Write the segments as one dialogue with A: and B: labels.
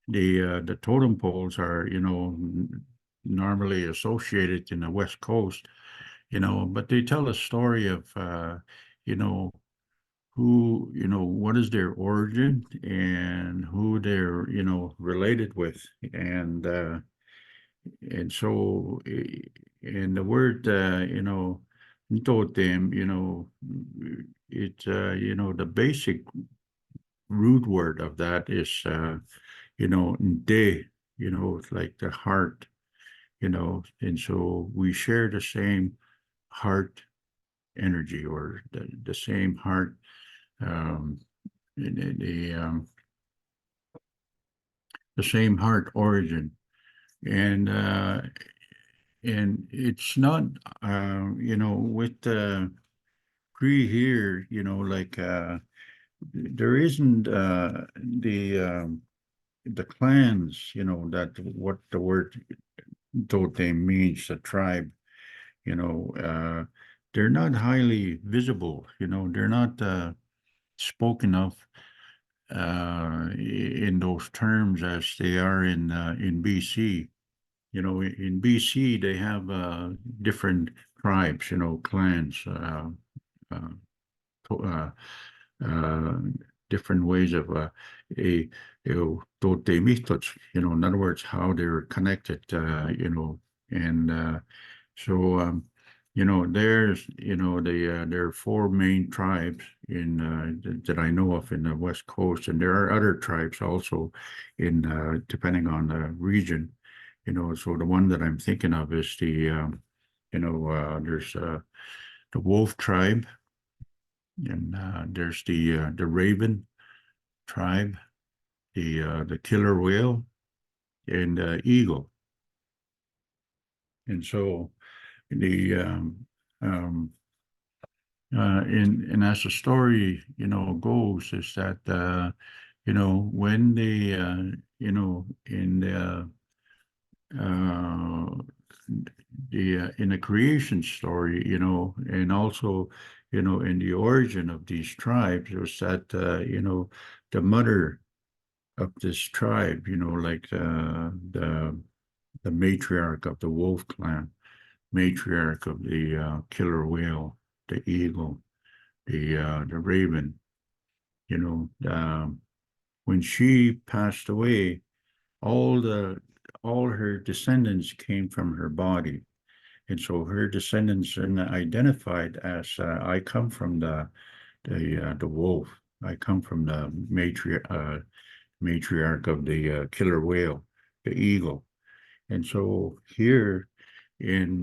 A: The totem poles are, normally associated in the West Coast, but they tell a story of, you know, what is their origin and who they're, related with. And so, and the word, totem, the basic root word of that is, de, it's like the heart, and so we share the same heart energy or the same heart, um, the the same heart origin. And it's not, with the Cree here, like there isn't the clans, that what the word totem means, the tribe, you know, uh, they're not highly visible, they're not spoken of in those terms as they are in BC. In BC, they have different tribes, clans, uh, uh, uh, different ways of a totemitos, in other words, how they're connected, and so there's there are four main tribes in that I know of in the West Coast, and there are other tribes also in depending on the region. So the one that I'm thinking of is there's the Wolf tribe, and there's the Raven tribe, the killer whale, and eagle. And so the and as the story goes, is that when they in uh, in the creation story, and also in the origin of these tribes, was that the mother of this tribe, like the matriarch of the wolf clan, matriarch of the killer whale, the eagle, the raven, when she passed away, all the all her descendants came from her body. And so her descendants are identified as I come from the wolf. I come from the matriarch of the killer whale, the eagle. And so here in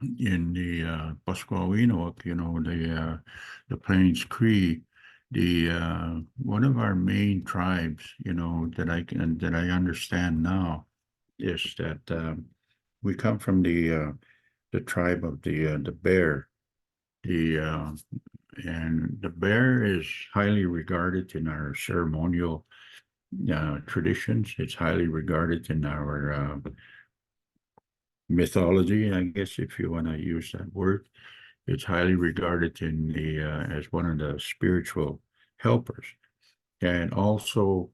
A: the Pascuawinoak, the Plains Cree, the one of our main tribes, that I understand now is that we come from the tribe of the bear. The and the bear is highly regarded in our ceremonial traditions. It's highly regarded in our mythology, I guess, if you want to use that word. It's highly regarded in the as one of the spiritual helpers, and also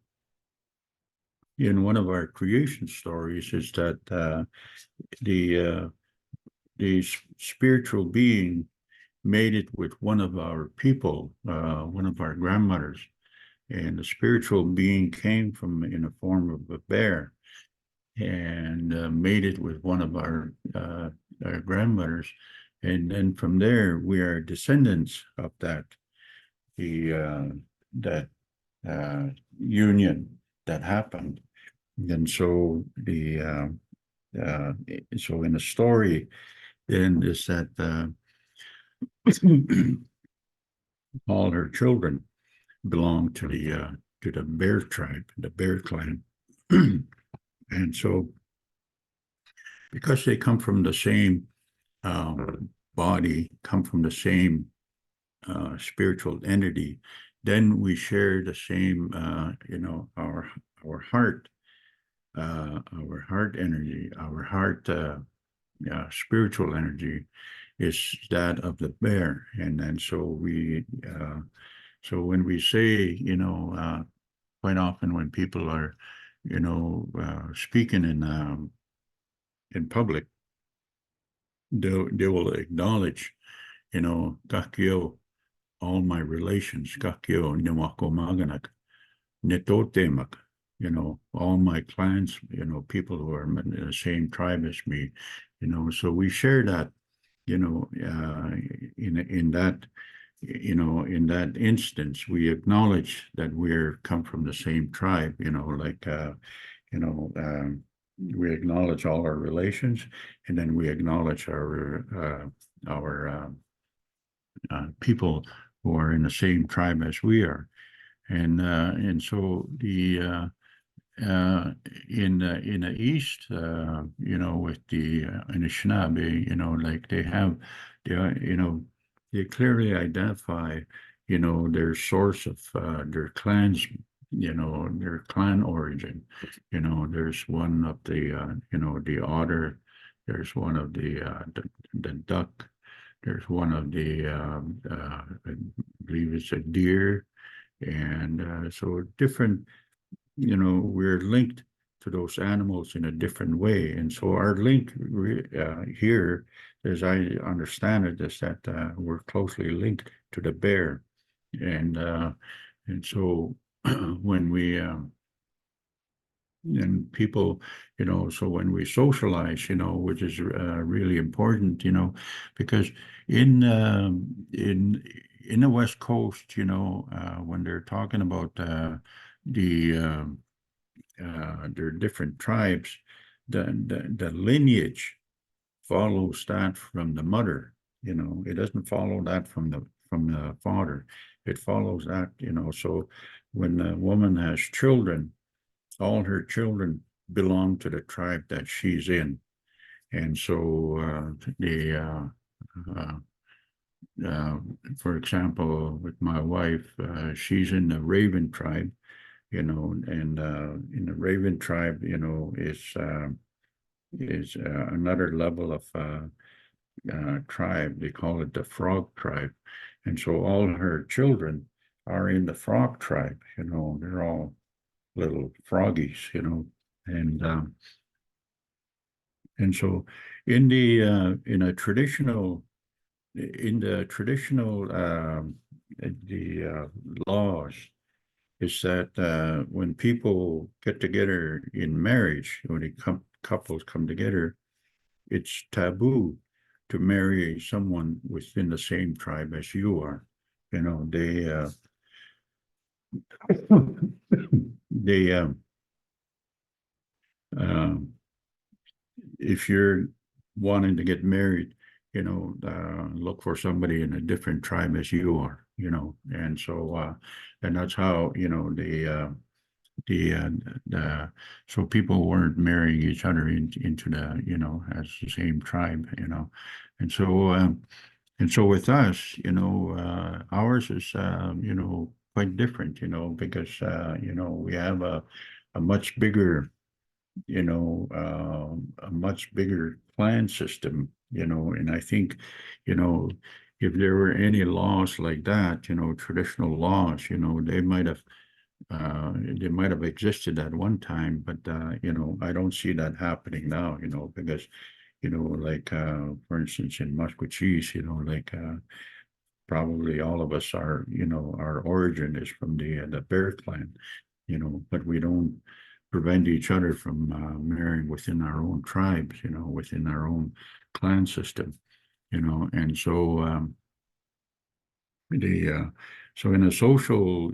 A: in one of our creation stories is that the the spiritual being made it with one of our people, one of our grandmothers, and the spiritual being came from in the form of a bear and made it with one of our grandmothers, and then from there we are descendants of the that union that happened. And so so in the story then is that all her children belong to the bear tribe, the bear clan. And so because they come from the same body, come from the same spiritual entity, then we share the same, our heart, our heart energy, our heart spiritual energy is that of the bear, and then so we So when we say, quite often when people are, speaking in public, they will acknowledge, kakyo, all my relations, kakyo, nimako maganak, netotemak, all my clans, people who are in the same tribe as me, so we share that, in that, in that instance, we acknowledge that we're come from the same tribe, like, you know, um, we acknowledge all our relations, and then we acknowledge our people who are in the same tribe as we are, and so the in the East, with the Anishinaabe, like they clearly identify, their source of their clans, their clan origin. There's one of the, the otter, there's one of the duck, there's one of the, I believe it's a deer, and so different, we're linked to those animals in a different way. And so our link here, as I understand it, is that we're closely linked to the bear. And so when we and people, so when we socialize, which is really important, because in in the West Coast, when they're talking about the their different tribes, the lineage follows that from the mother. It doesn't follow that from the father. It follows that. So when a woman has children, all her children belong to the tribe that she's in, and so uh, uh, for example, with my wife, she's in the Raven tribe, and in the Raven tribe, is another level of tribe. They call it the Frog tribe, and so all her children are in the Frog tribe. They're all little froggies, and so in the traditional the laws is that when people get together in marriage, when couples come together, it's taboo to marry someone within the same tribe as you are. They um, if you're wanting to get married, look for somebody in a different tribe as you are, and so and that's how the so people weren't marrying each other into the as the same tribe, and so with us, ours is quite different, because we have a much bigger a much bigger plan system, and I think, if there were any laws like that, traditional laws, they might have existed at one time, but I don't see that happening now, because, like for instance, in Musqueam, like probably all of us are, our origin is from the Bear clan, but we don't prevent each other from marrying within our own tribes, within our own clan system, and so the so in a social,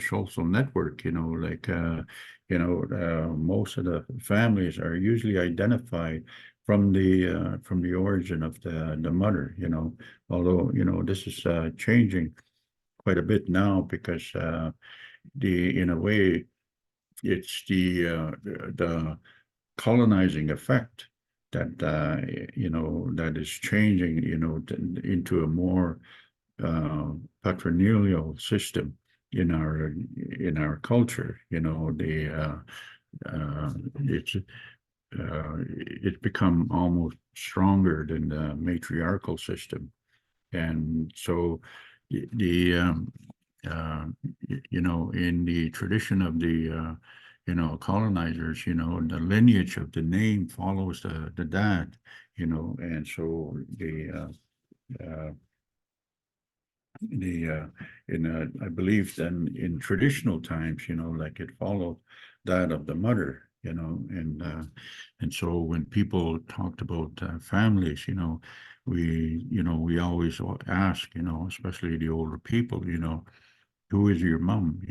A: social network, like most of the families are usually identified from the origin of the mother, although this is changing quite a bit now, because the in a way it's the colonizing effect that that is changing, into a more patrilineal system in our culture. It's become almost stronger than the matriarchal system, and so the uh, in the tradition of the colonizers, the lineage of the name follows the dad, and so the in I believe then in traditional times, like it followed that of the mother, and so when people talked about families, we always ask, especially the older people, who is your mom,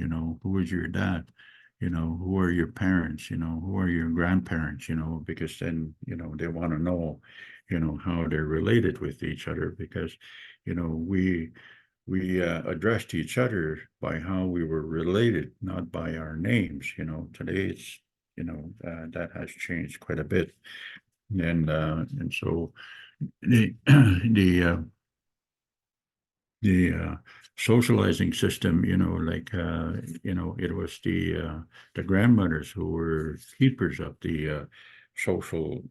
A: who is your dad, who are your parents, who are your grandparents, because then, they want to know, how they're related with each other, because, we addressed each other by how we were related, not by our names. Today it's, that has changed quite a bit. And so the the socializing system, like it was the grandmothers who were keepers of the social,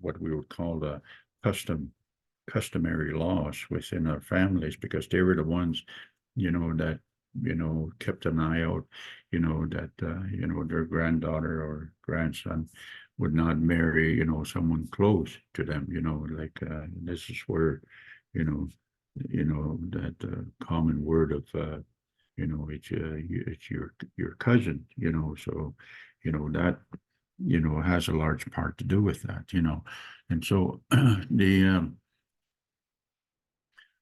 A: what we would call the customary laws within our families, because they were the ones, that kept an eye out, that their granddaughter or grandson would not marry, someone close to them, like this is where, you know, that common word of it's your cousin, so that has a large part to do with that, and so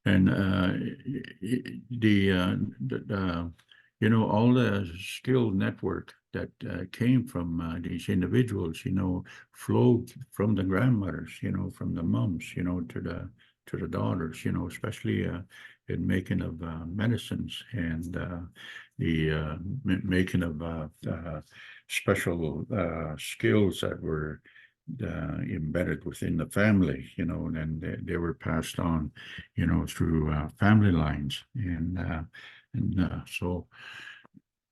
A: and all the skill network that came from these individuals, flowed from the grandmothers, from the moms, to the daughters, especially in making of medicines and the making of special skills that were embedded within the family, and they were passed on, through family lines, and so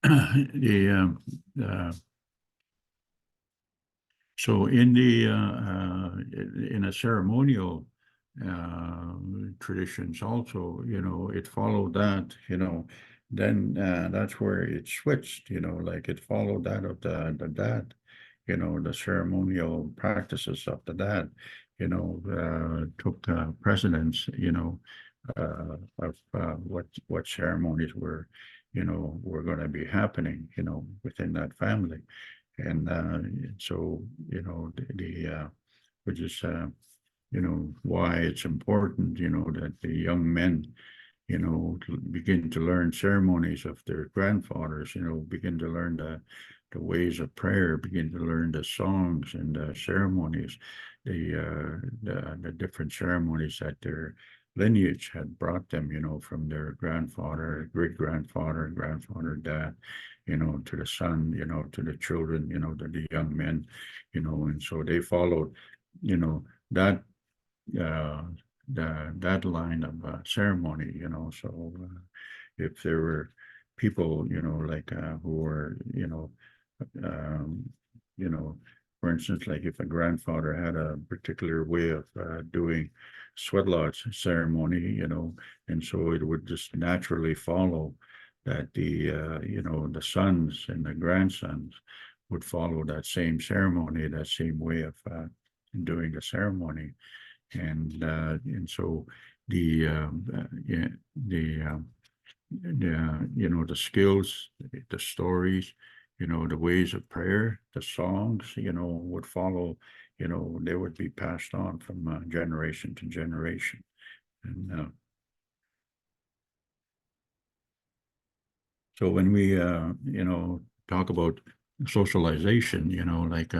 A: the so in a ceremonial uh, traditions also, it followed that, then that's where it switched, like it followed that of the dad, the ceremonial practices of the dad, took precedence, of what ceremonies were going to be happening, within that family. And so, which is, why it's important, that the young men, begin to learn ceremonies of their grandfathers, begin to learn the ways of prayer, begin to learn the songs and the ceremonies, the different ceremonies that their lineage had brought them, from their grandfather, great grandfather, grandfather, dad, to the son, to the children, to the young men, and so they followed, that uh, that line of ceremony, so if there were people, like who were, um, you know, for instance, like if a grandfather had a particular way of doing sweat lodge ceremony, and so it would just naturally follow that the sons and the grandsons would follow that same ceremony, that same way of doing the ceremony, and so yeah, the skills, the stories, the ways of prayer, the songs, would follow, they would be passed on from generation to generation. And so when we, talk about socialization, like,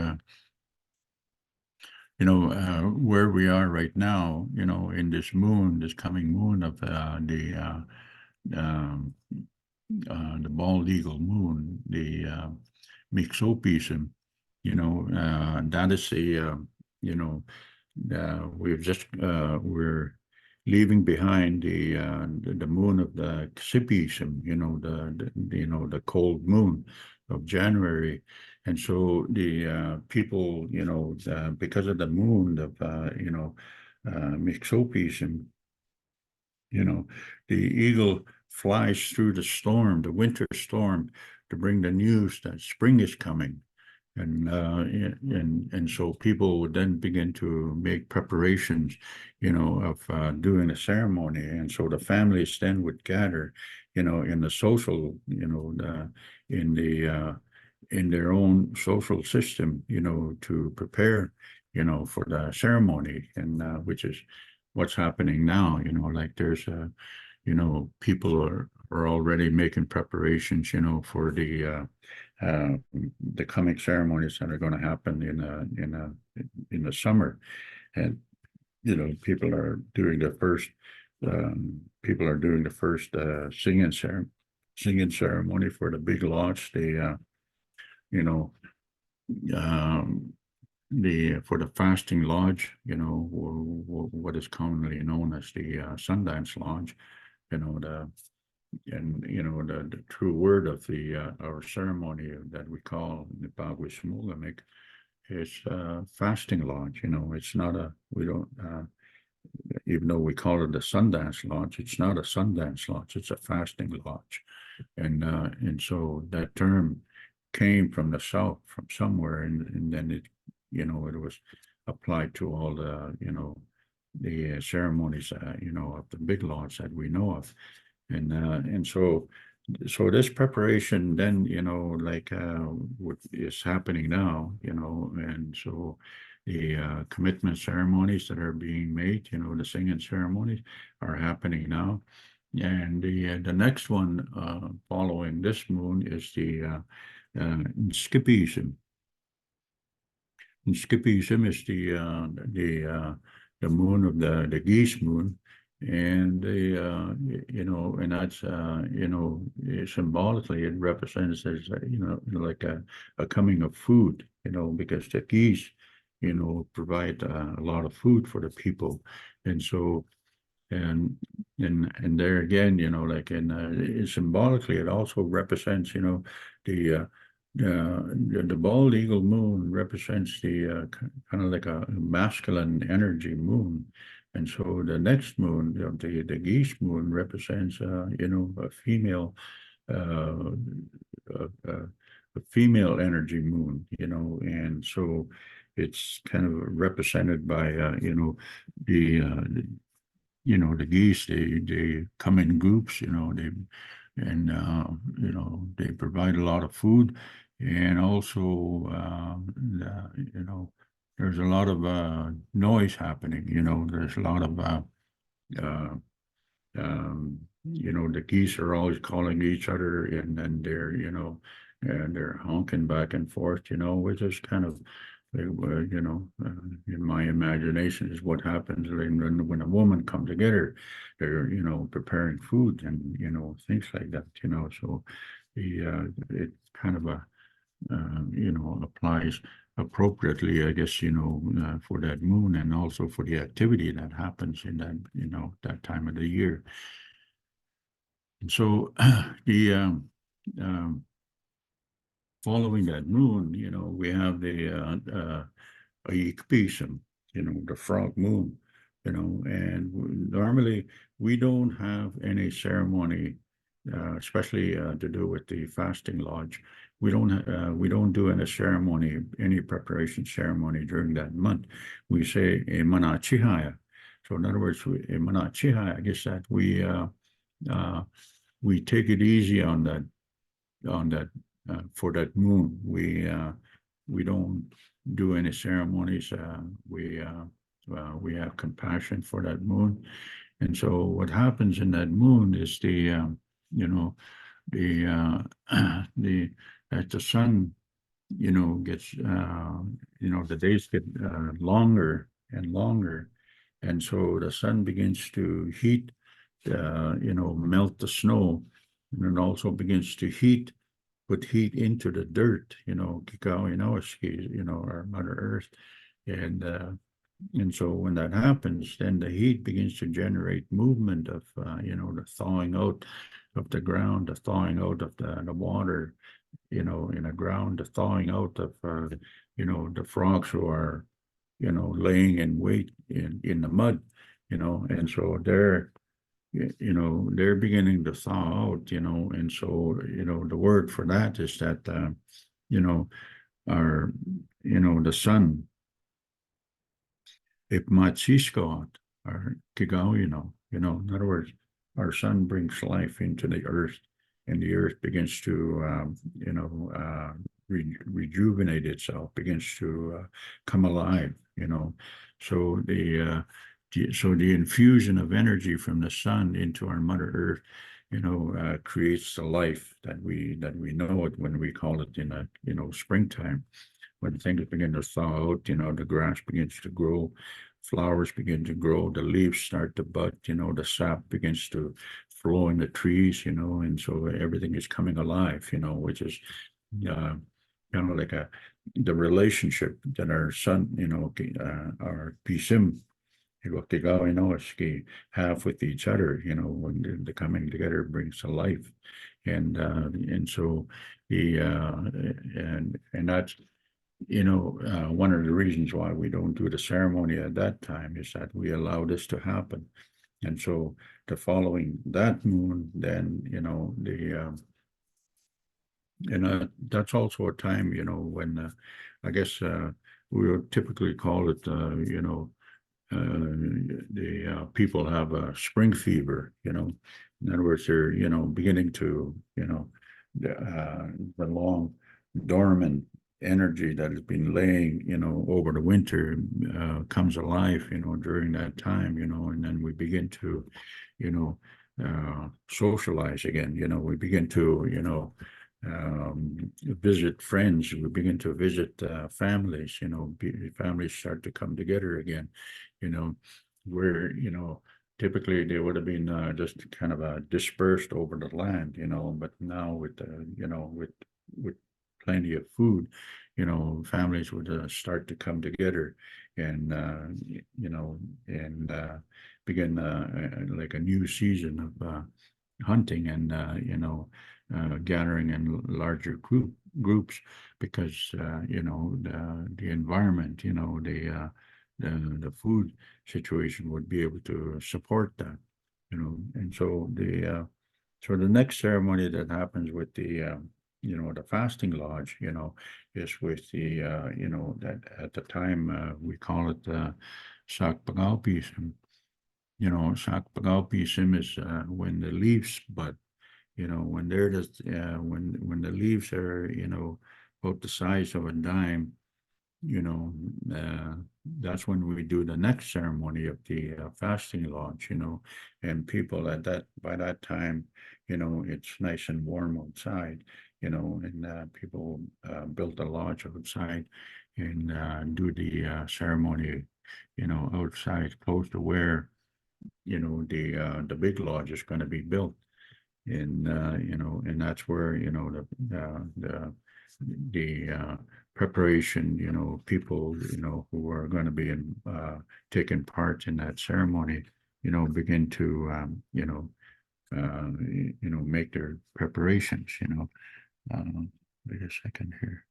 A: where we are right now, in this moon, this coming moon of um, the bald eagle moon, the mixopism, that is you know, we're leaving behind the moon of the Xipism, the cold moon of January, and so the people, because of the moon of Mixopism, the eagle flies through the storm, the winter storm, to bring the news that spring is coming. And so people would then begin to make preparations, of doing a ceremony. And so the families then would gather, in the social, in their own social system, to prepare, for the ceremony, and which is what's happening now. Like there's people are already making preparations, for the coming ceremonies that are going to happen in the summer. And people are doing the first singing ceremony for the big lodge. You know um, the for the fasting lodge, what is commonly known as the Sundance Lodge. The the true word of our ceremony that we call Nipagwismugamik is fasting lodge. It's not we don't, even though we call it a Sundance Lodge, it's not a Sundance Lodge, it's a fasting lodge. And so that term came from the South, from somewhere, and then it was applied to all the ceremonies, of the big lodge that we know of. And so this preparation then, like what is happening now, and so the commitment ceremonies that are being made, the singing ceremonies are happening now. And the next one following this moon is the Skippism. And Skippism is the moon of the geese moon, and and that's symbolically it represents as like a coming of food, because the geese provide a lot of food for the people. And so and there again, like symbolically it also represents, the the bald eagle moon represents the kind of like a masculine energy moon. And so the next moon, the geese moon, represents a female uh, a female energy moon, and so it's kind of represented by the the geese. They come in groups, they provide a lot of food, and also there's a lot of noise happening. There's a lot of uh, the geese are always calling each other, and then and they're honking back and forth, which is kind of, in my imagination, is what happens when a woman comes together. They're, preparing food and, things like that, so it kind of applies appropriately, I guess, for that moon, and also for the activity that happens in that, that time of the year. And so the following that moon, we have the Ayikpism, the frog moon, and normally we don't have any ceremony, especially to do with the fasting lodge. We don't do any ceremony, any preparation ceremony during that month. We say a manachihaya. So in other words, a manachihaya, I guess that we take it easy on that for that moon. We don't do any ceremonies. We have compassion for that moon. And so what happens in that moon is as the sun gets the days get longer and longer, and so the sun begins to heat, melt the snow, and it also begins to put heat into the dirt, our Mother Earth. And so when that happens, then the heat begins to generate movement of, the thawing out of the ground, the thawing out of the water, in the ground, the thawing out of, the frogs who are, laying in wait in the mud, and so they're beginning to thaw out, and so, the word for that is that, you know, our, the sun, if matsisko, or kigao, in other words, our sun brings life into the earth, and the earth begins to, rejuvenate itself, begins to come alive, So the infusion of energy from the sun into our Mother Earth, creates the life that we know it when we call it in springtime, when things begin to thaw out, the grass begins to grow, flowers begin to grow, the leaves start to bud, the sap begins to flow in the trees, and so everything is coming alive, which is uh, kind of like the relationship that our son, our pisim, have with each other, when the coming together brings to life. And so and that's one of the reasons why we don't do the ceremony at that time is that we allow this to happen. And so the following that moon, then, that's also a time, when I guess we would typically call it, the people have a spring fever, In other words, they're, beginning to, the long dormant energy that has been laying, over the winter comes alive, during that time, and then we begin to, socialize again, we begin to, visit friends, we begin to visit families, families start to come together again, where, typically they would have been just kind of dispersed over the land, but now with, with plenty of food, families would start to come together and, and begin like a new season of hunting and, gathering in larger groups because, the environment, the food situation would be able to support that, and so the next ceremony that happens with the the fasting lodge, is with the that at the time we call it Sakpagalpism. Sakpagalpism is when the leaves bud, when they're just when the leaves are about the size of a dime, you know, that's when we do the next ceremony of the fasting lodge, and people by that time, it's nice and warm outside, and people built a lodge outside and do the ceremony, outside close to where, the big lodge is going to be built. And and that's where the preparation, people, who are going to be taking part in that ceremony, begin to make their preparations. Wait a second here.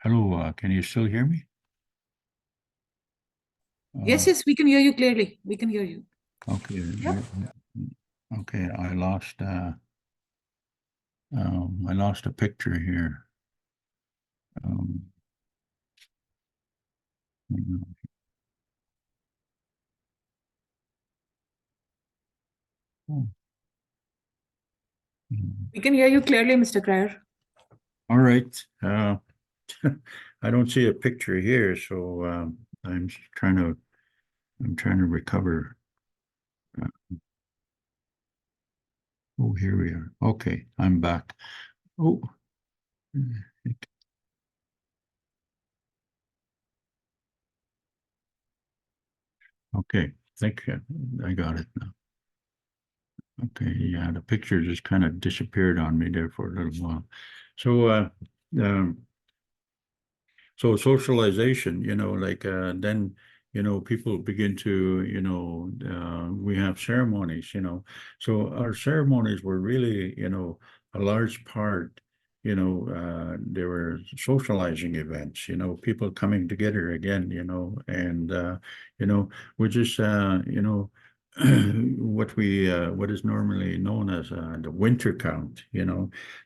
A: Hello, can you still hear me?
B: Yes, yes, we can hear you clearly. We can hear you.
A: Okay.
B: Yep.
A: Okay, I lost a picture here. Oh,
B: We can hear you clearly, Mr. Crier.
A: all right. I don't see a picture here, so I'm trying to recover. Oh, here we are. Okay, I'm back. Oh, okay. I think I got it now. Okay, yeah, the picture just kind of disappeared on me there for a little while. So, so socialization, like then, people begin to, we have ceremonies, so our ceremonies were really, a large part, there were socializing events, people coming together again, and we just, what is normally known as the winter count,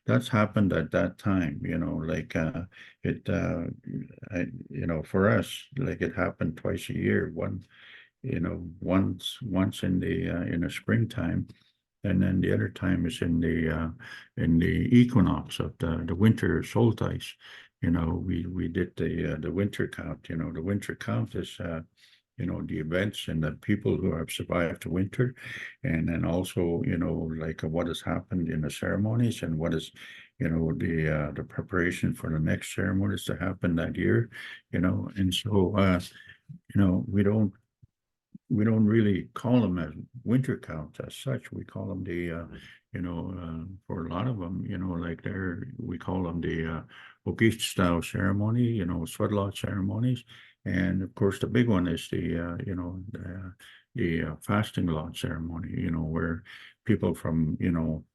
A: that's happened at that time, like it, for us, like it happened twice a year, once in the springtime, and then the other time is in the equinox of the winter solstice. We did the winter count. The winter count is the events and the people who have survived the winter, and then also like what has happened in the ceremonies and what is the preparation for the next ceremonies to happen that year. And so we don't really call them as winter counts as such. We call them for a lot of them, like we call them the Ogish style ceremony, Swadlot ceremonies. And of course, the big one is the fasting lot ceremony, where people from,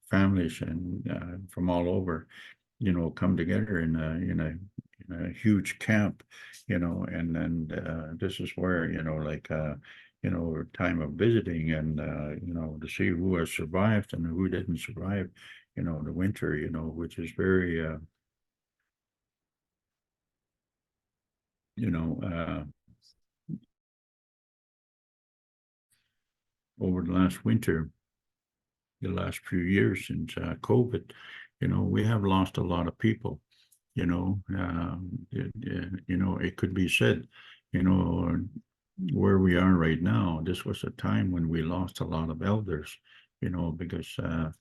A: families and from all over, come together in a huge camp, and then this is where, like, time of visiting and, to see who has survived and who didn't survive, the winter, which is very, over the last winter, the last few years since COVID, we have lost a lot of people. It could be said, where we are right now, this was a time when we lost a lot of elders, because, I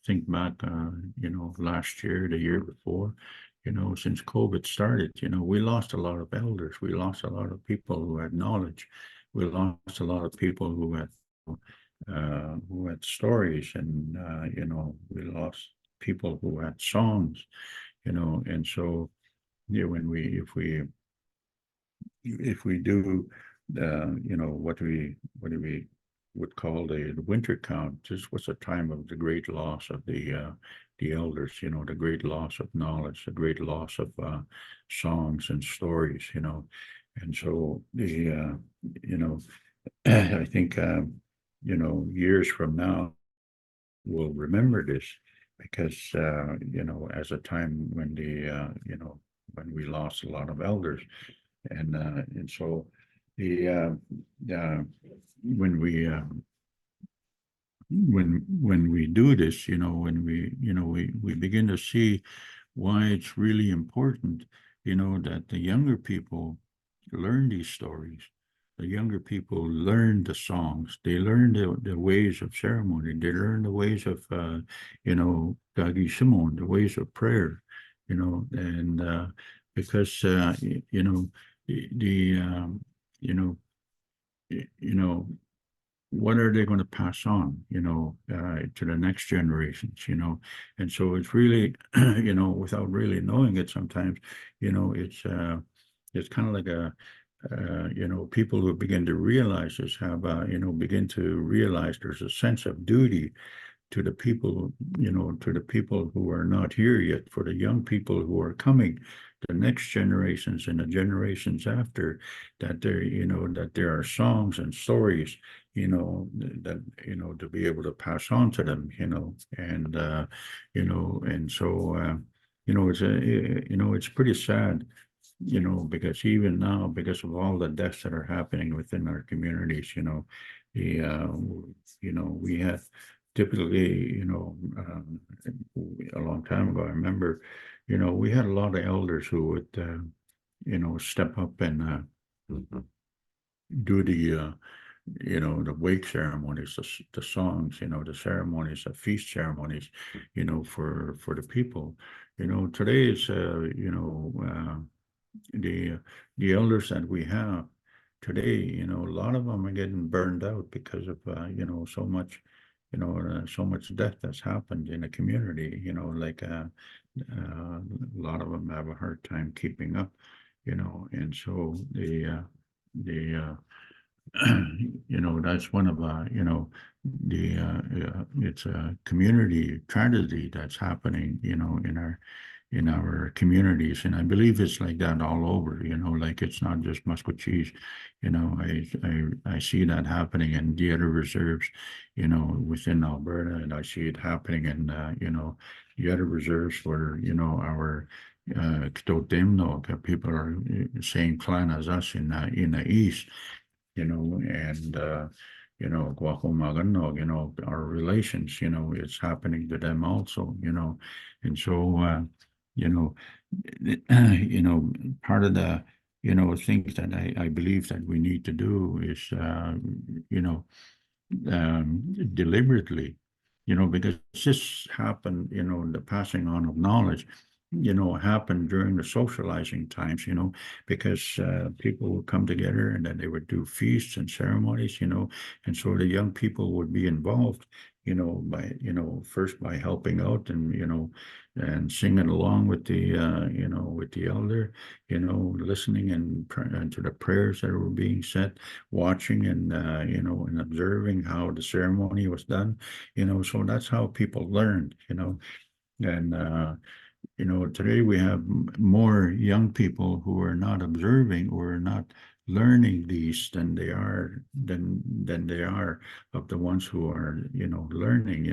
A: think back, last year, the year before, since COVID started, we lost a lot of elders. We lost a lot of people who had knowledge. We lost a lot of people who had stories, and we lost people who had songs, and so when if we do what we would call the winter count, this was a time of the great loss of the elders, the great loss of knowledge, the great loss of songs and stories, and so I think years from now we'll remember this, because as a time when when we lost a lot of elders, and so the when we do this, when we begin to see why it's really important, that the younger people learn these stories. The younger people learn the songs. They learn the ways of ceremony. They learn the ways of, Gagi Shimon, the ways of prayer, and because, what are they going to pass on, to the next generations, and so it's really, without really knowing it sometimes, it's kind of like people who begin to realize this have, begin to realize there's a sense of duty to the people, to the people who are not here yet, for the young people who are coming, the next generations and the generations after, that there are songs and stories, that, to be able to pass on to them, and, and so, it's pretty sad, because even now, because of all the deaths that are happening within our communities, we have typically, a long time ago, I remember, we had a lot of elders who would, step up and do the wake ceremonies, the songs, the ceremonies, the feast ceremonies, for the people. Today is, the elders that we have today, a lot of them are getting burned out because of, so much, so much death that's happened in the community, like, a lot of them have a hard time keeping up, and so the that's one of the it's a community tragedy that's happening, in our communities, and I believe it's like that all over. Like it's not just Musquechees. I see that happening in the other reserves, within Alberta, and I see it happening in the other reserves where our Ktotimno people are same clan as us in the east, and Guacamagano, our relations, it's happening to them also, and so you know, part of the things that I believe that we need to do is you know deliberately, because this happened, the passing on of knowledge, happened during the socializing times, because people would come together and then they would do feasts and ceremonies, and so the young people would be involved, by, first by helping out and singing along with with the elder, listening and to the prayers that were being said, watching and observing how the ceremony was done, so that's how people learned, and today we have more young people who are not observing or not learning these than they are of the ones who are learning.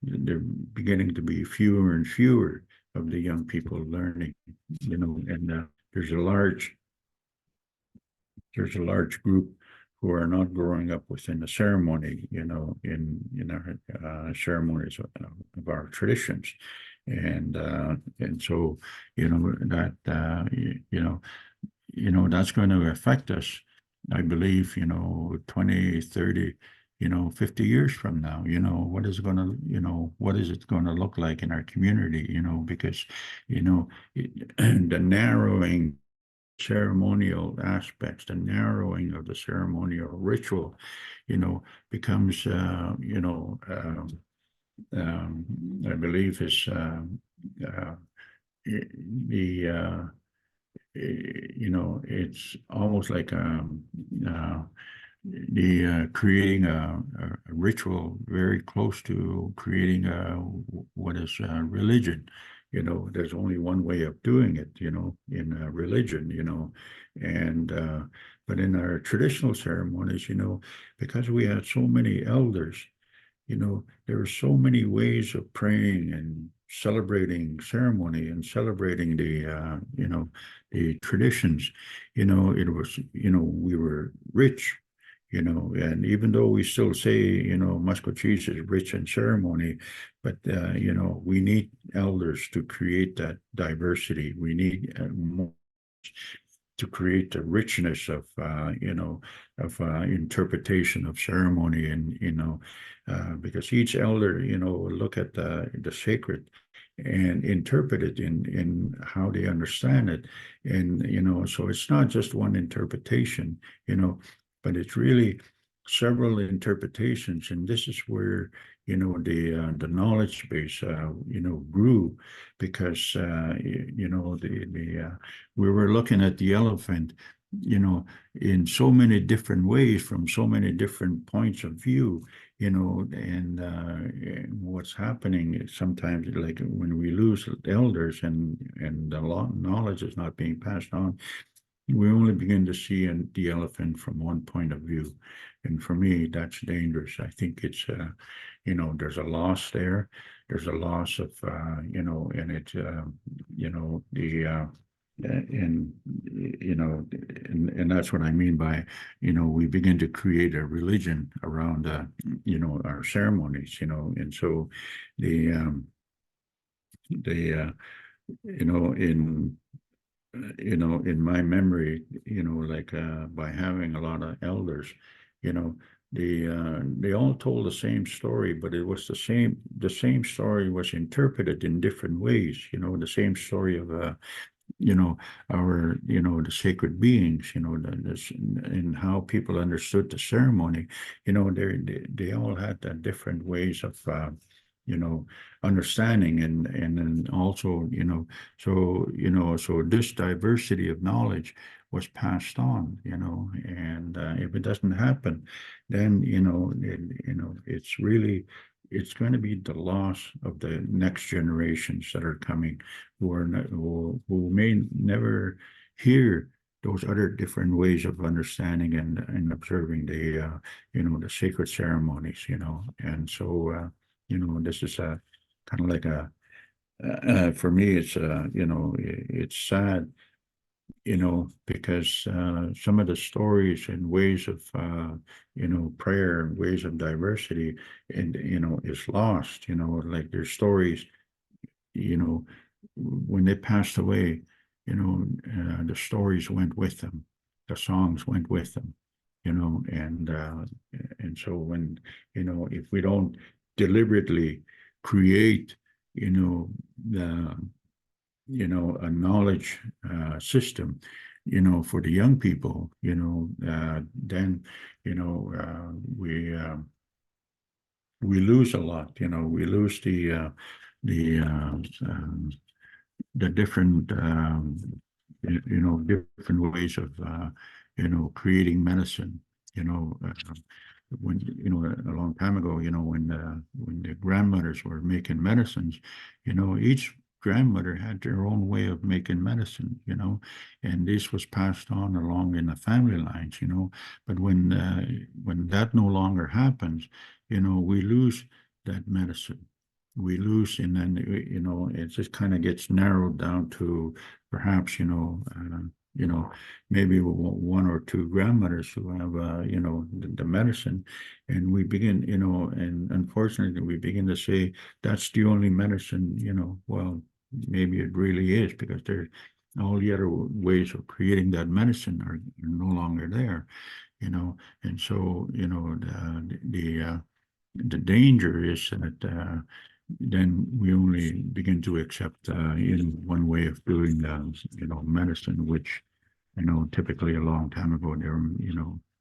A: They're beginning to be fewer and fewer of the young people learning. And there's a large group who are not growing up within the ceremony, in our ceremonies of our traditions, and so that that's going to affect us, I believe, 20, 30, 50 years from now. What is it going to look like in our community? Because the narrowing ceremonial aspects, the narrowing of the ceremonial ritual, becomes, I believe is the it's almost like the creating a ritual very close to creating what is religion. There's only one way of doing it, in religion, and but in our traditional ceremonies, because we had so many elders, there are so many ways of praying and celebrating ceremony and celebrating the traditions. It was, we were rich, and even though we still say, Musquecheese is rich in ceremony, but, we need elders to create that diversity. We need more to create the richness of interpretation of ceremony, and because each elder will look at the sacred and interpret it in how they understand it, and so it's not just one interpretation, but it's really several interpretations, and this is where the knowledge base grew, because we were looking at the elephant in so many different ways from so many different points of view, and what's happening is sometimes, like when we lose elders and the knowledge is not being passed on, we only begin to see the elephant from one point of view. And for me, that's dangerous. I think it's, there's a loss there. There's a loss of, and it's, and that's what I mean by, we begin to create a religion around, our ceremonies, and so the, in my memory, like by having a lot of elders, they all told the same story, but it was the same story was interpreted in different ways, the same story of our the sacred beings, and how people understood the ceremony, they all had different ways of understanding, and then also so so this diversity of knowledge was passed on, and if it doesn't happen, then, it's really, it's going to be the loss of the next generations that are coming, who may never hear those other different ways of understanding and observing the sacred ceremonies, and so, this is a kind of like for me, it's sad, because some of the stories and ways of, prayer and ways of diversity, and, is lost, like there's stories, when they passed away, the stories went with them, the songs went with them, and so when, if we don't deliberately create, the a knowledge system, for the young people, then, we lose a lot, we lose the the different, different ways of, creating medicine, when, a long time ago, when the grandmothers were making medicines, each grandmother had their own way of making medicine, and this was passed on along in the family lines, but when that no longer happens, we lose that medicine. We lose, and then, it just kind of gets narrowed down to perhaps, maybe one or two grandmothers who have, the medicine, and we begin, and unfortunately we begin to say that's the only medicine, well, maybe it really is, because there's all the other ways of creating that medicine are no longer there, and so, the danger is that, then we only begin to accept, one way of doing, medicine, which, typically a long time ago, there were,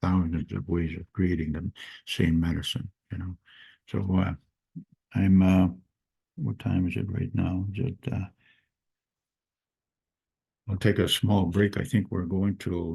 A: thousands of ways of creating the same medicine, So, what time is it right now? I'll take a small break. I think we're going to